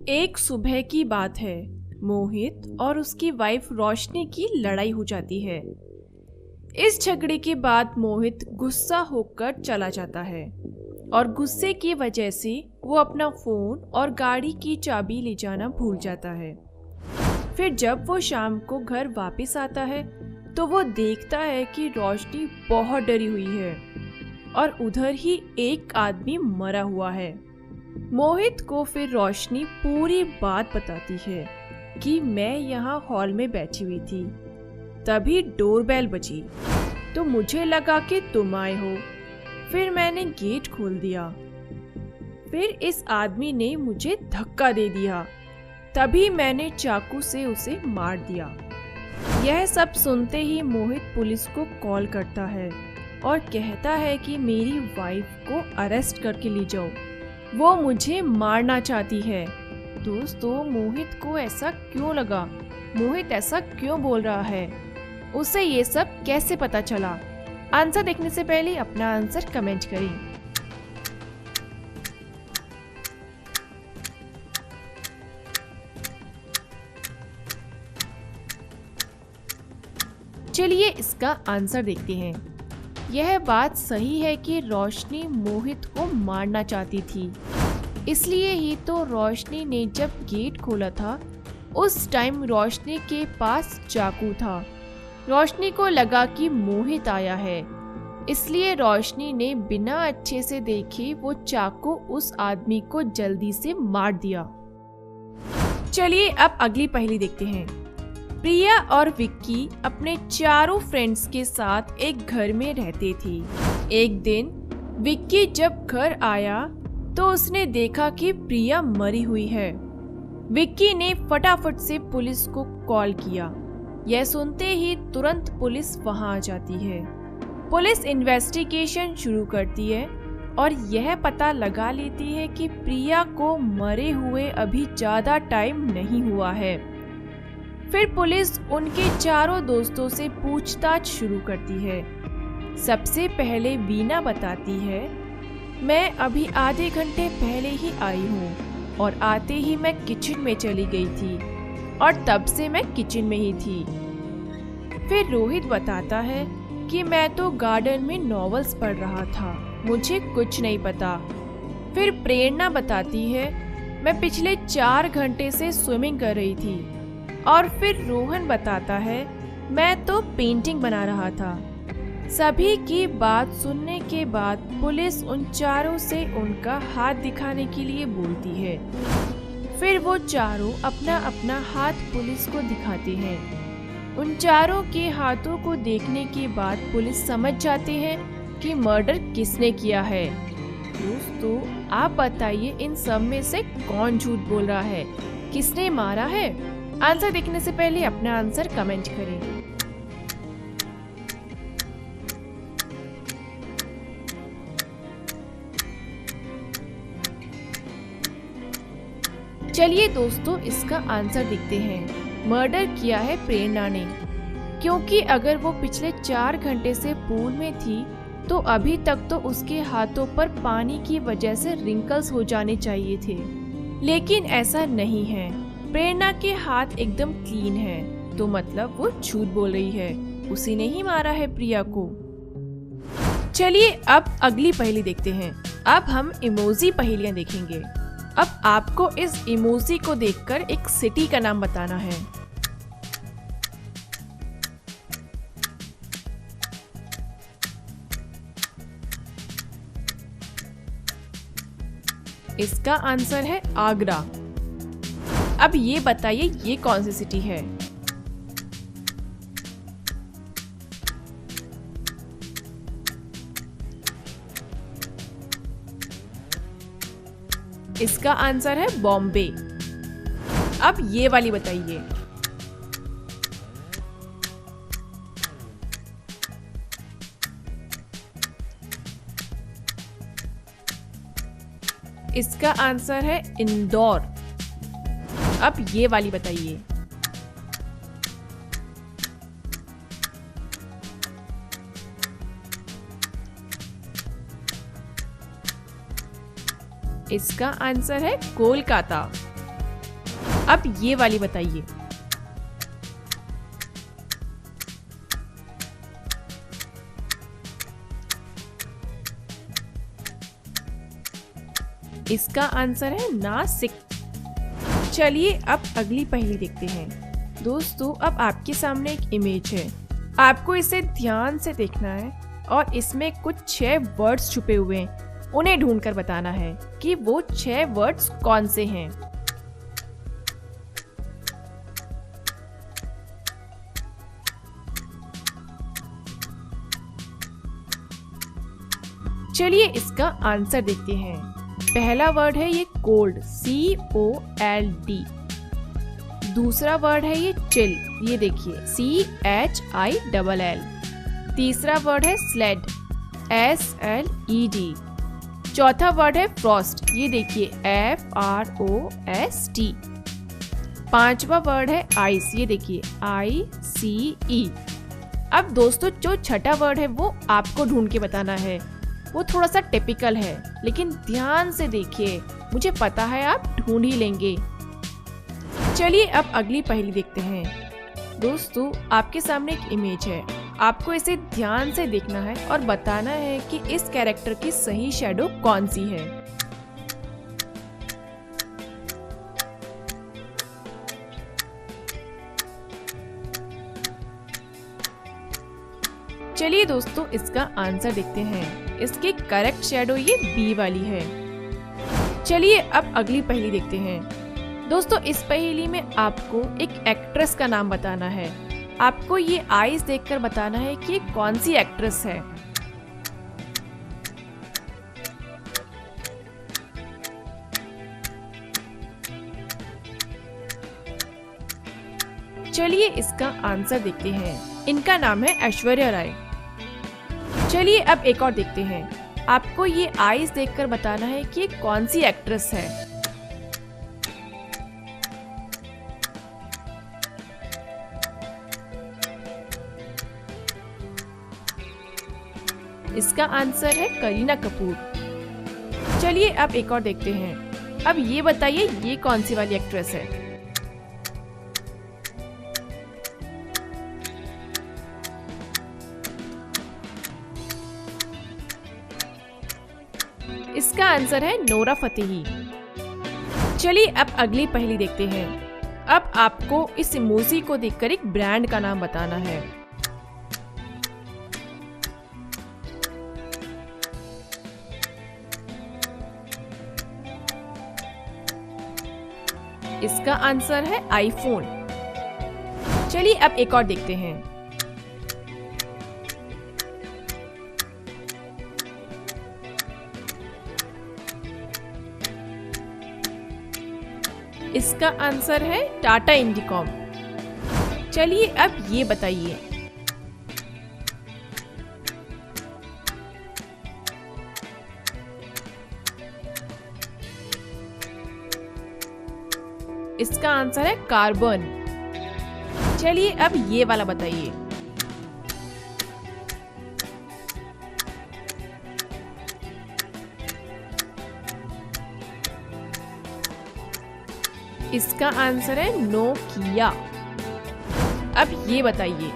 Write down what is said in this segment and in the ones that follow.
एक सुबह की बात है। मोहित और उसकी वाइफ रोशनी की लड़ाई हो जाती है। इस झगड़े के बाद मोहित गुस्सा होकर चला जाता है और गुस्से की वजह से वो अपना फोन और गाड़ी की चाबी ले जाना भूल जाता है। फिर जब वो शाम को घर वापस आता है तो वो देखता है कि रोशनी बहुत डरी हुई है और उधर ही एक आदमी मरा हुआ है। मोहित को फिर रोशनी पूरी बात बताती है कि मैं यहाँ हॉल में बैठी हुई थी, तभी डोरबेल बजी तो मुझे लगा कि तुम आए हो। फिर मैंने गेट खोल दिया। फिर इस आदमी ने मुझे धक्का दे दिया, तभी मैंने चाकू से उसे मार दिया। यह सब सुनते ही मोहित पुलिस को कॉल करता है और कहता है कि मेरी वाइफ को अरेस्ट करके ले जाओ, वो मुझे मारना चाहती है। दोस्तों, मोहित को ऐसा क्यों लगा? मोहित ऐसा क्यों बोल रहा है? उसे ये सब कैसे पता चला? आंसर देखने से पहले अपना आंसर कमेंट करें। चलिए इसका आंसर देखते हैं। यह बात सही है कि रोशनी मोहित को मारना चाहती थी, इसलिए ही तो रोशनी ने जब गेट खोला था उस टाइम रोशनी के पास चाकू था। रोशनी को लगा कि मोहित आया है, इसलिए रोशनी ने बिना अच्छे से देखे वो चाकू उस आदमी को जल्दी से मार दिया। चलिए अब अगली पहेली देखते हैं। प्रिया और विक्की अपने चारों फ्रेंड्स के साथ एक घर में रहते थे। एक दिन विक्की जब घर आया तो उसने देखा कि प्रिया मरी हुई है। विक्की ने फटाफट से पुलिस को कॉल किया। यह सुनते ही तुरंत पुलिस वहां आ जाती है। पुलिस इन्वेस्टिगेशन शुरू करती है और यह पता लगा लेती है कि प्रिया को मरे हुए अभी ज्यादा टाइम नहीं हुआ है। फिर पुलिस उनके चारों दोस्तों से पूछताछ शुरू करती है। सबसे पहले वीना बताती है, मैं अभी आधे घंटे पहले ही आई हूँ और आते ही मैं किचन में चली गई थी और तब से मैं किचन में ही थी। फिर रोहित बताता है कि मैं तो गार्डन में नॉवेल्स पढ़ रहा था, मुझे कुछ नहीं पता। फिर प्रेरणा बताती है, मैं पिछले 4 घंटे से स्विमिंग कर रही थी। और फिर रोहन बताता है, मैं तो पेंटिंग बना रहा था। सभी की बात सुनने के बाद पुलिस उन चारों से उनका हाथ दिखाने के लिए बोलती है। फिर वो चारों अपना अपना हाथ पुलिस को दिखाते हैं। उन चारों के हाथों को देखने के बाद पुलिस समझ जाते हैं कि मर्डर किसने किया है। दोस्तों, आप बताइए इन सब में से कौन झूठ बोल रहा है, किसने मारा है? आंसर देखने से पहले अपना आंसर कमेंट करें। चलिए दोस्तों, इसका आंसर देखते हैं। मर्डर किया है प्रेरणा ने, क्योंकि अगर वो पिछले 4 घंटे से पूल में थी तो अभी तक तो उसके हाथों पर पानी की वजह से रिंकल्स हो जाने चाहिए थे, लेकिन ऐसा नहीं है। प्रेरणा के हाथ एकदम क्लीन है, तो मतलब वो झूठ बोल रही है, उसी ने ही मारा है प्रिया को। चलिए अब अगली पहेली देखते हैं। अब हम इमोजी पहेलियां देखेंगे। अब आपको इस इमोजी को देखकर एक सिटी का नाम बताना है। इसका आंसर है आगरा। अब ये बताइए ये कौन सी सिटी है? इसका आंसर है बॉम्बे। अब ये वाली बताइए। इसका आंसर है इंदौर। अब ये वाली बताइए। इसका आंसर है कोलकाता। अब ये वाली बताइए। इसका आंसर है नासिक। चलिए अब अगली पहेली देखते हैं। दोस्तों अब आपके सामने एक इमेज है, आपको इसे ध्यान से देखना है और इसमें कुछ 6 वर्ड्स छुपे हुए हैं, उन्हें ढूंढकर बताना है कि वो 6 वर्ड्स कौन से हैं। चलिए इसका आंसर देखते हैं। पहला वर्ड है ये कोल्ड, COLD। दूसरा वर्ड है ये चिल, ये देखिए CHILL। तीसरा वर्ड है स्लेड, SLED। चौथा वर्ड है फ्रॉस्ट, ये देखिए FROST। पांचवा वर्ड है आइस, ये देखिए ICE। अब दोस्तों जो छठा वर्ड है वो आपको ढूंढ के बताना है। वो थोड़ा सा टिपिकल है, लेकिन ध्यान से देखिए, मुझे पता है आप ढूंढ ही लेंगे। चलिए अब अगली पहेली देखते हैं। दोस्तों आपके सामने एक इमेज है, आपको इसे ध्यान से देखना है और बताना है कि इस कैरेक्टर की सही शैडो कौन सी है। चलिए दोस्तों इसका आंसर देखते हैं। इसकी करेक्ट शैडो ये बी वाली है। चलिए अब अगली पहेली देखते हैं। दोस्तों इस पहेली में आपको एक एक्ट्रेस का नाम बताना है। आपको ये आईज देखकर बताना है कि ये कौन सी एक्ट्रेस है। चलिए इसका आंसर देखते हैं। इनका नाम है ऐश्वर्या राय। चलिए अब एक और देखते हैं। आपको ये आईज देखकर बताना है कि कौन सी एक्ट्रेस है। इसका आंसर है करीना कपूर। चलिए अब एक और देखते हैं। अब ये बताइए ये कौन सी वाली एक्ट्रेस है। इसका आंसर है नोरा फतेही। चलिए अब अगली पहेली देखते हैं। अब आपको इस इमोजी को देखकर एक ब्रांड का नाम बताना है। इसका आंसर है आईफोन। चलिए अब एक और देखते हैं। इसका आंसर है टाटा इंडिकॉम। चलिए अब ये बताइए। इसका आंसर है कार्बन। चलिए अब ये वाला बताइए। इसका आंसर है नोकिया। अब ये बताइए।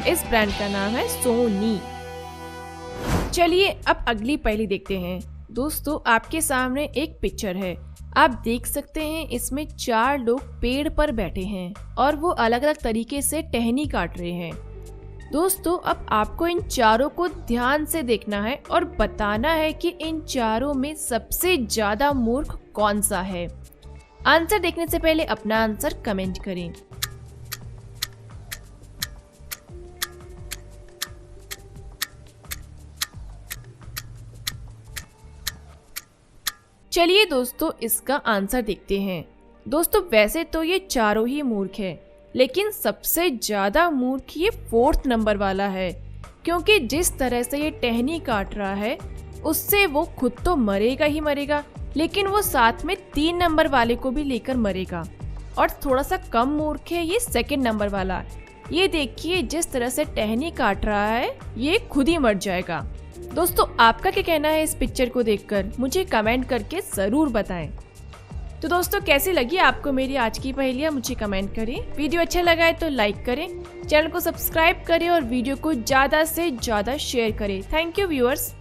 इस ब्रांड का नाम है सोनी। चलिए अब अगली पहेली देखते हैं। दोस्तों आपके सामने एक पिक्चर है। आप देख सकते हैं इसमें 4 लोग पेड़ पर बैठे हैं और वो अलग अलग तरीके से टहनी काट रहे हैं। दोस्तों अब आपको इन चारों को ध्यान से देखना है और बताना है कि इन चारों में सबसे ज्यादा मूर्ख कौन सा है। आंसर देखने से पहले अपना आंसर कमेंट करें। चलिए दोस्तों इसका आंसर देखते हैं। दोस्तों वैसे तो ये चारों ही मूर्ख है, लेकिन सबसे ज्यादा मूर्ख ये 4th नंबर वाला है, क्योंकि जिस तरह से ये टहनी काट रहा है उससे वो खुद तो मरेगा ही मरेगा, लेकिन वो साथ में 3 नंबर वाले को भी लेकर मरेगा। और थोड़ा सा कम मूर्ख है ये 2nd नंबर वाला, ये देखिए जिस तरह से टहनी काट रहा है ये खुद ही मर जाएगा। दोस्तों आपका क्या कहना है इस पिक्चर को देखकर, मुझे कमेंट करके जरूर बताएं। तो दोस्तों कैसी लगी आपको मेरी आज की पहेलियाँ, मुझे कमेंट करें। वीडियो अच्छा लगा है तो लाइक करें, चैनल को सब्सक्राइब करें और वीडियो को ज़्यादा से ज़्यादा शेयर करें। Thank you viewers.